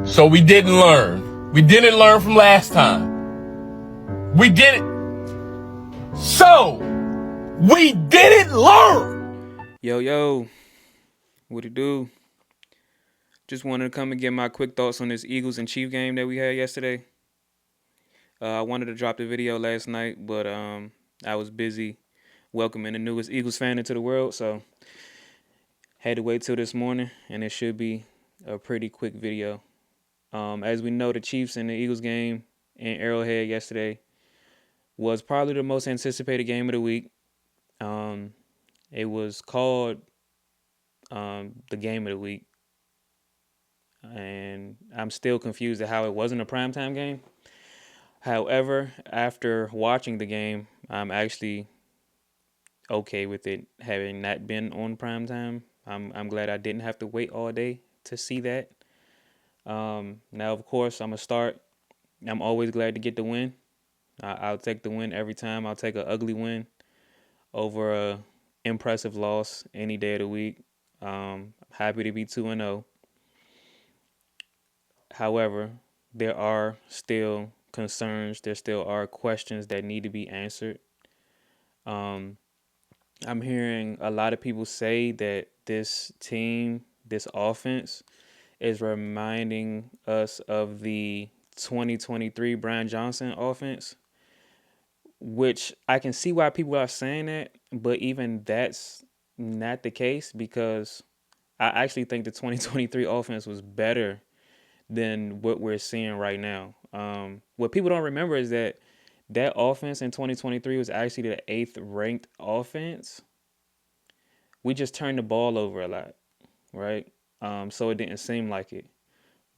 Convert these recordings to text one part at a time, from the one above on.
So we didn't learn. We didn't learn from last time. We didn't. So we didn't learn. Yo, what it do? Just wanted to come and get my quick thoughts on this Eagles and Chief game that we had yesterday. I wanted to drop the video last night, but I was busy welcoming the newest Eagles fan into the world, so had to wait till this morning, and it should be a pretty quick video. As we know, the Chiefs and the Eagles game in Arrowhead yesterday was probably the most anticipated game of the week. It was called the game of the week, and I'm still confused at how it wasn't a primetime game. However, after watching the game, I'm actually okay with it having not been on primetime. I'm glad I didn't have to wait all day to see that. Now, of course, I'm gonna start. I'm always glad to get the win. I'll take the win every time. I'll take an ugly win over a impressive loss any day of the week. Happy to be 2-0. However, there are still concerns. There still are questions that need to be answered. Um, I'm hearing a lot of people say that this team, this offense, is reminding us of the 2023 Brian Johnson offense, which I can see why people are saying that, but even that's not the case because I actually think the 2023 offense was better than what we're seeing right now. What people don't remember is that offense in 2023 was actually the 8th ranked offense. We just turned the ball over a lot, right? So it didn't seem like it.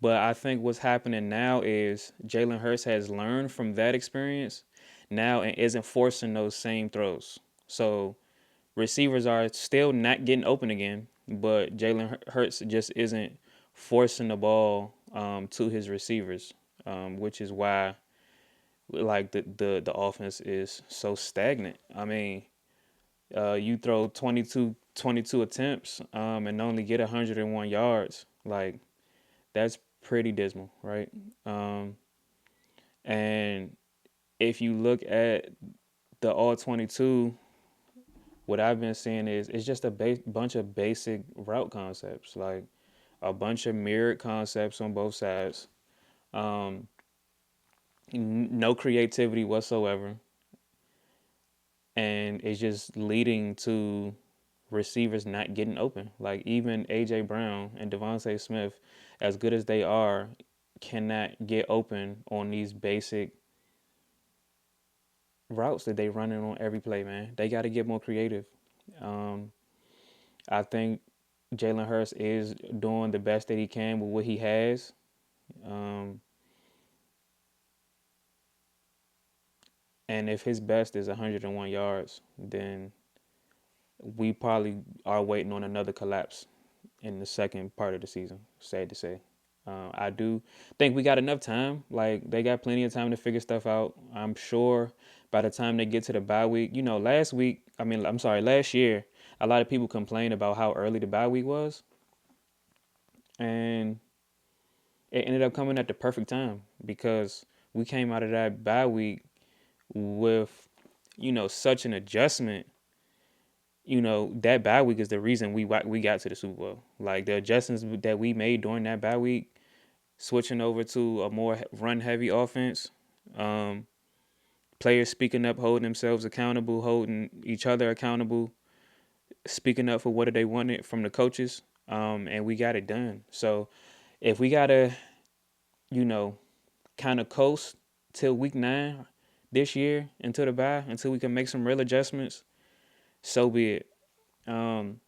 But I think what's happening now is Jalen Hurts has learned from that experience now and isn't forcing those same throws. So receivers are still not getting open again, but Jalen Hurts just isn't forcing the ball to his receivers, which is why like the offense is so stagnant. I mean, you throw 22 attempts and only get 101 yards. Like that's pretty dismal, right? Um, and if you look at the all 22, what I've been seeing is it's just a bunch of basic route concepts, like a bunch of mirrored concepts on both sides. Um, no creativity whatsoever, and it's just leading to receivers not getting open. Like even AJ Brown and Devontae Smith, as good as they are, cannot get open on these basic routes that they running on every play, man. They got to get more creative. Um, I think Jalen Hurts is doing the best that he can with what he has. Um, and if his best is 101 yards, then we probably are waiting on another collapse in the second part of the season. Sad to say. I do think we got enough time. Like they got plenty of time to figure stuff out. I'm sure by the time they get to the bye week, last year, a lot of people complained about how early the bye week was, and it ended up coming at the perfect time because we came out of that bye week with, such an adjustment. That bye week is the reason we got to the Super Bowl. Like the adjustments that we made during that bye week, switching over to a more run heavy offense, um, players speaking up, holding themselves accountable, holding each other accountable, speaking up for what they wanted from the coaches, and we got it done. So if we gotta, you know, kind of coast till week 9 this year until the bye, until we can make some real adjustments, so be it. Um,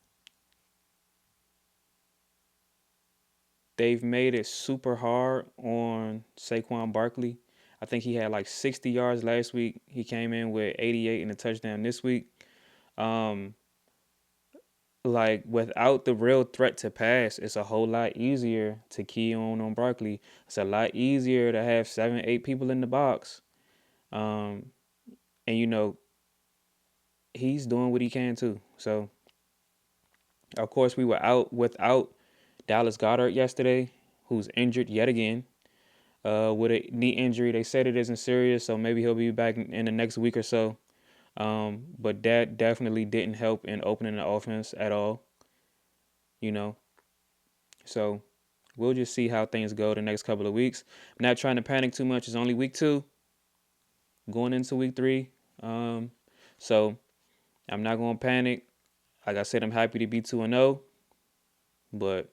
they've made it super hard on Saquon Barkley. I think he had like 60 yards last week. He came in with 88 and a touchdown this week. Um, like without the real threat to pass, it's a whole lot easier to key on Barkley. It's a lot easier to have 7, 8 people in the box. Um, and he's doing what he can too. So of course we were out without Dallas Goedert yesterday, who's injured yet again with a knee injury. They said it isn't serious, so maybe he'll be back in the next week or so. But that definitely didn't help in opening the offense at all, you know. So we'll just see how things go the next couple of weeks. I'm not trying to panic too much. It's only week 2, going into week 3. So I'm not going to panic. Like I said, I'm happy to be 2-0, but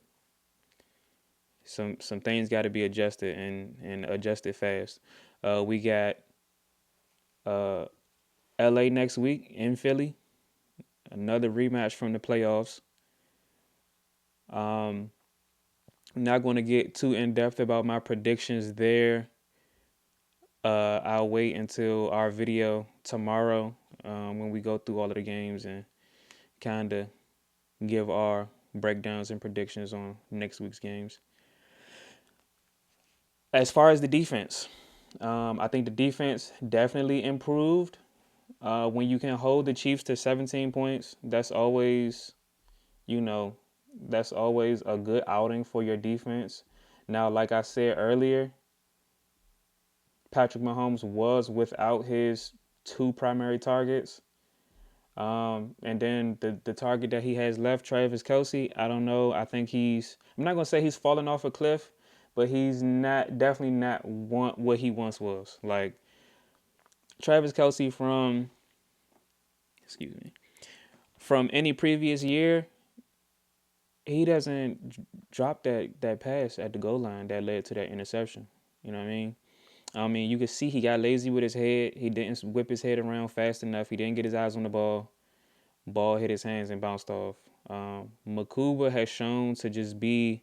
some things got to be adjusted and adjusted fast. We got uh, LA next week in Philly, another rematch from the playoffs. I'm not going to get too in depth about my predictions there. I'll wait until our video tomorrow when we go through all of the games and kind of give our breakdowns and predictions on next week's games. As far as the defense, I think the defense definitely improved. When you can hold the Chiefs to 17 points, that's always, you know, that's always a good outing for your defense. Now, like I said earlier, Patrick Mahomes was without his 2 primary targets. And then the target that he has left, Travis Kelce, I don't know. I think I'm not going to say he's fallen off a cliff, but he's definitely not what he once was. Like Travis Kelce excuse me, from any previous year, he doesn't drop that pass at the goal line that led to that interception. You know what I mean? You could see he got lazy with his head. He didn't whip his head around fast enough. He didn't get his eyes on the ball. Ball hit his hands and bounced off. Makuba has shown to just be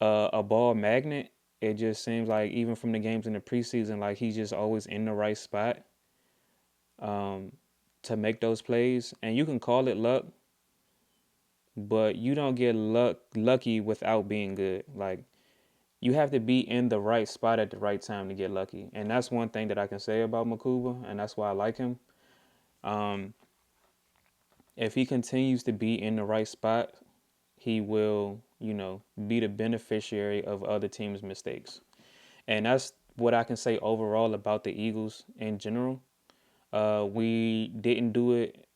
a ball magnet. It just seems like even from the games in the preseason, like he's just always in the right spot to make those plays. And you can call it luck, but you don't get lucky without being good. Like you have to be in the right spot at the right time to get lucky. And that's one thing that I can say about Makuba, and that's why I like him. If he continues to be in the right spot, he will, be the beneficiary of other teams' mistakes. And that's what I can say overall about the Eagles in general. We didn't do it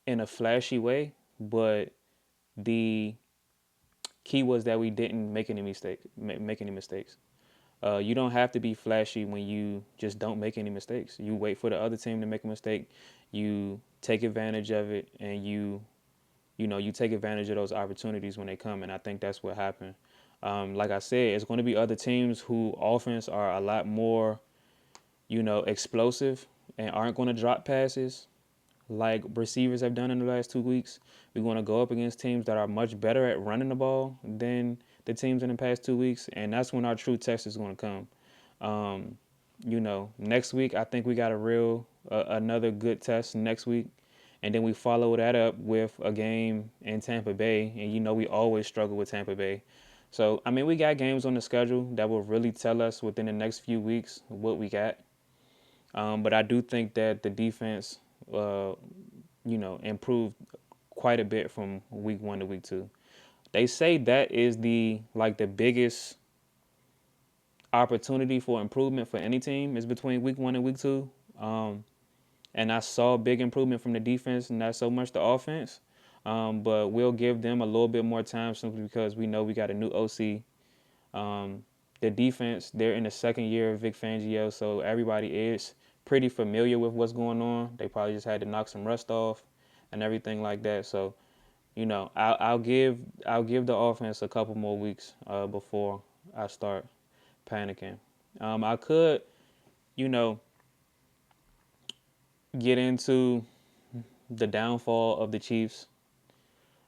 in a flashy way, but the key was that we didn't make any mistakes. You don't have to be flashy when you just don't make any mistakes. You wait for the other team to make a mistake, you take advantage of it, and you take advantage of those opportunities when they come. And I think that's what happened. Like I said, it's going to be other teams who offense are a lot more, explosive and aren't going to drop passes like receivers have done in the last 2 weeks. We're going to go up against teams that are much better at running the ball than the teams in the past 2 weeks, and that's when our true test is going to come. Next week I think we got another good test next week, and then we follow that up with a game in Tampa Bay, and we always struggle with Tampa Bay. So we got games on the schedule that will really tell us within the next few weeks what we got. But I do think that the defense, improved quite a bit from week 1 to week 2. They say that is the biggest opportunity for improvement for any team is between week 1 and week 2. And I saw big improvement from the defense, not so much the offense. But we'll give them a little bit more time simply because we know we got a new OC. The defense, they're in the second year of Vic Fangio, so everybody is pretty familiar with what's going on. They probably just had to knock some rust off and everything like that. So, I'll give the offense a couple more weeks before I start panicking. I could, get into the downfall of the Chiefs.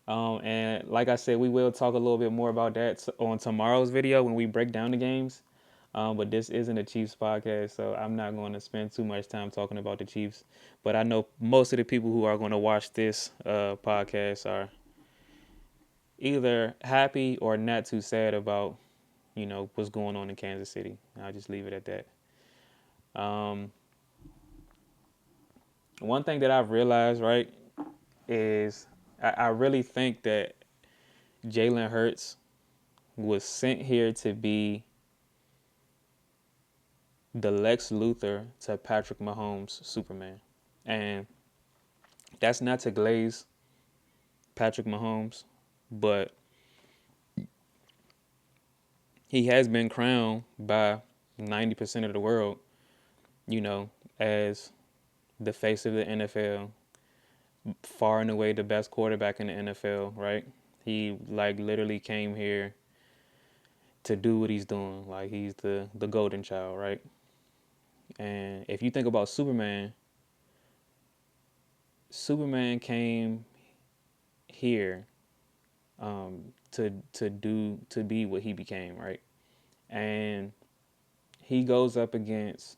And like I said, we will talk a little bit more about that on tomorrow's video when we break down the games. But this isn't a Chiefs podcast, so I'm not going to spend too much time talking about the Chiefs. But I know most of the people who are going to watch this podcast are either happy or not too sad about, what's going on in Kansas City. I'll just leave it at that. One thing that I've realized, right, is I really think that Jalen Hurts was sent here to be the Lex Luthor to Patrick Mahomes' Superman. And that's not to glaze Patrick Mahomes, but he has been crowned by 90% of the world, you know, as the face of the NFL, far and away the best quarterback in the NFL, right? He like literally came here to do what he's doing. Like he's the golden child, right? And if you think about Superman, Superman came here to be what he became, right? And he goes up against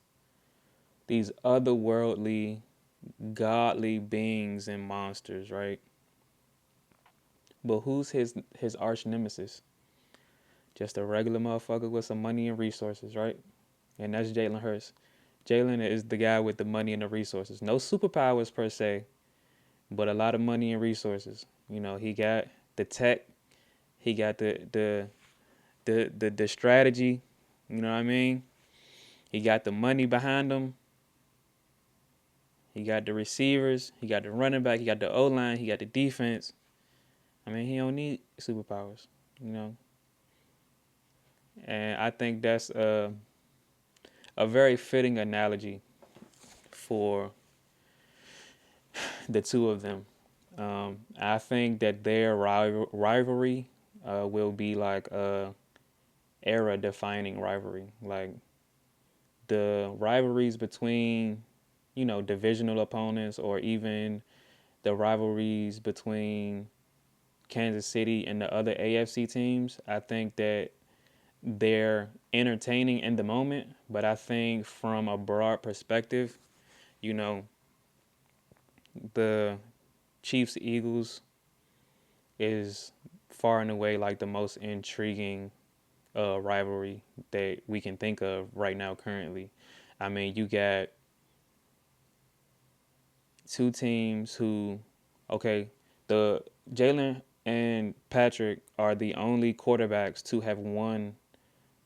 these otherworldly, godly beings and monsters, right? But who's his arch nemesis? Just a regular motherfucker with some money and resources, right? And that's Jalen Hurts. Jalen is the guy with the money and the resources. No superpowers per se, but a lot of money and resources. You know, he got the tech, he got the strategy. You know what I mean? He got the money behind him. He got the receivers. He got the running back. He got the O line. He got the defense. I mean, he don't need superpowers. You know, and I think that's a very fitting analogy for the two of them. I think that their rivalry will be like a era-defining rivalry. Like the rivalries between, you know, divisional opponents, or even the rivalries between Kansas City and the other AFC teams. I think that they're entertaining in the moment, but I think from a broad perspective, you know, the Chiefs Eagles is far and away like the most intriguing rivalry that we can think of right now currently. I mean, you got two teams who, okay, the Jalen and Patrick are the only quarterbacks to have won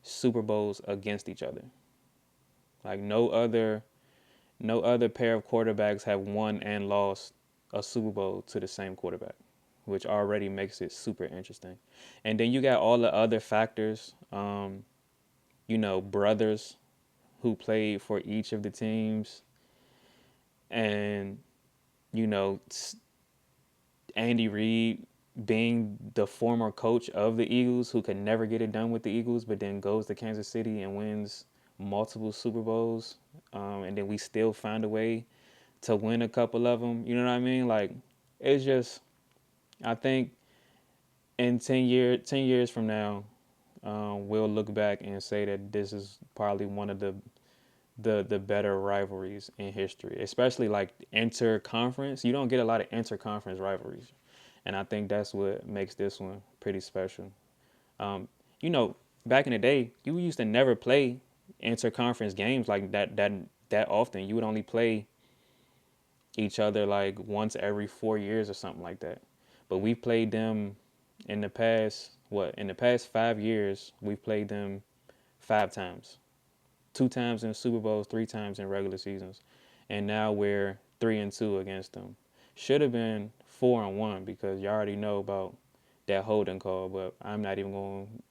Super Bowls against each other. Like no other pair of quarterbacks have won and lost a Super Bowl to the same quarterback, which already makes it super interesting. And then you got all the other factors, you know, brothers who played for each of the teams, and you know, Andy Reid being the former coach of the Eagles who could never get it done with the Eagles, but then goes to Kansas City and wins multiple Super Bowls, and then we still find a way to win a couple of them. You know what I mean? Like, it's just, I think in 10 years from now, we'll look back and say that this is probably one of the better rivalries in history, especially like inter-conference. You don't get a lot of inter-conference rivalries, and I think that's what makes this one pretty special. Um, you know, back in the day, you used to never play inter-conference games like that often. You would only play each other like once every 4 years or something like that. But we've played them in the past. In the past 5 years, we've played them 5 times. 2 times in Super Bowls, 3 times in regular seasons, and now we're 3-2 against them. Should have been 4-1 because you already know about that holding call. But I'm not even going.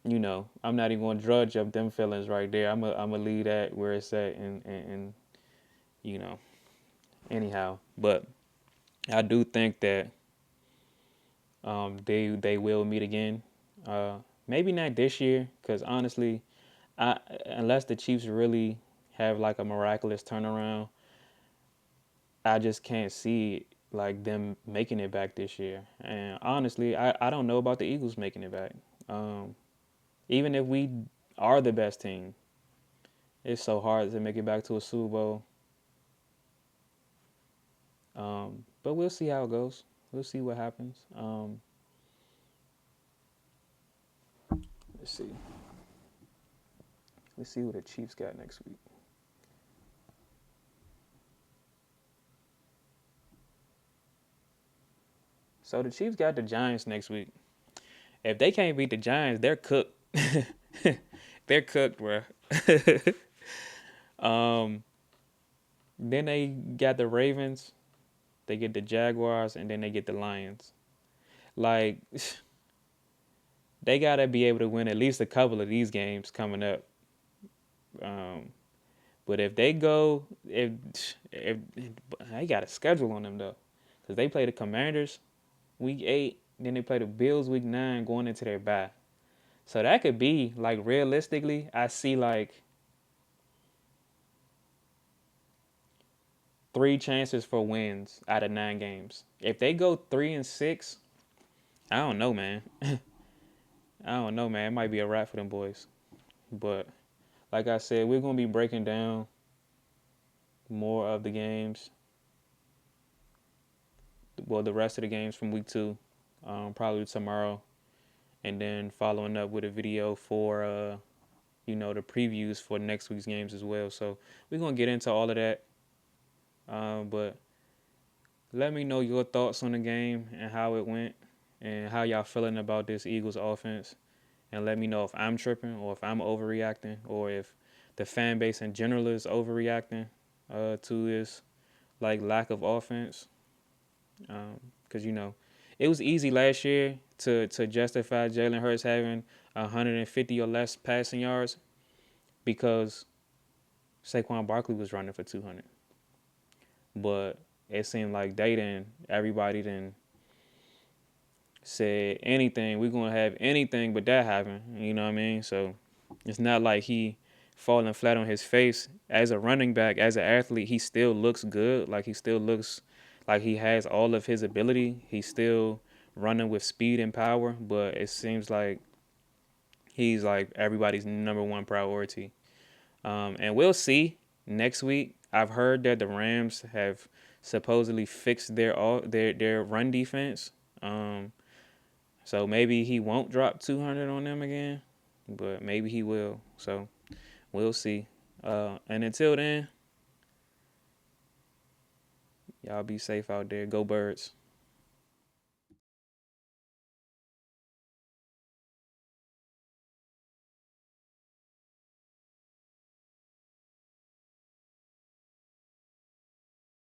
You know, I'm not even going to drudge up them feelings right there. I'm gonna leave that where it's at, and you know, anyhow. But I do think that they will meet again. Maybe not this year, because honestly, unless the Chiefs really have like a miraculous turnaround, I just can't see like them making it back this year. And honestly, I don't know about the Eagles making it back. Even if we are the best team, it's so hard to make it back to a Super Bowl. But we'll see how it goes. We'll see what happens. Let's see. Let's see what the Chiefs got next week. So the Chiefs got the Giants next week. If they can't beat the Giants, they're cooked. They're cooked, bro. Then they got the Ravens, they get the Jaguars, and then they get the Lions. Like, they gotta be able to win at least a couple of these games coming up. Um, but if they go, if they got a schedule on them though, because they play the Commanders week 8, then they play the Bills week 9, going into their bye. So that could be like realistically, I see like 3 chances for wins out of 9 games. If they go 3-6, I don't know, man. I don't know, man. It might be a wrap for them boys. But like I said, we're gonna be breaking down more of the games. Well, the rest of the games from week 2, probably tomorrow, and then following up with a video for the previews for next week's games as well. So we're gonna get into all of that. But let me know your thoughts on the game and how it went, and how y'all feeling about this Eagles offense. And let me know if I'm tripping or if I'm overreacting, or if the fan base in general is overreacting to this like lack of offense. Because it was easy last year to justify Jalen Hurts having 150 or less passing yards because Saquon Barkley was running for 200. But it seemed like everybody didn't said anything. We're gonna have anything but that happen. You know what I mean? So it's not like he falling flat on his face. As a running back, as an athlete, he still looks good. Like he still looks like he has all of his ability. He's still running with speed and power, but it seems like he's like everybody's number one priority. And we'll see next week. I've heard that the Rams have supposedly fixed their run defense. So maybe he won't drop 200 on them again, but maybe he will. So we'll see. And until then, y'all be safe out there. Go Birds.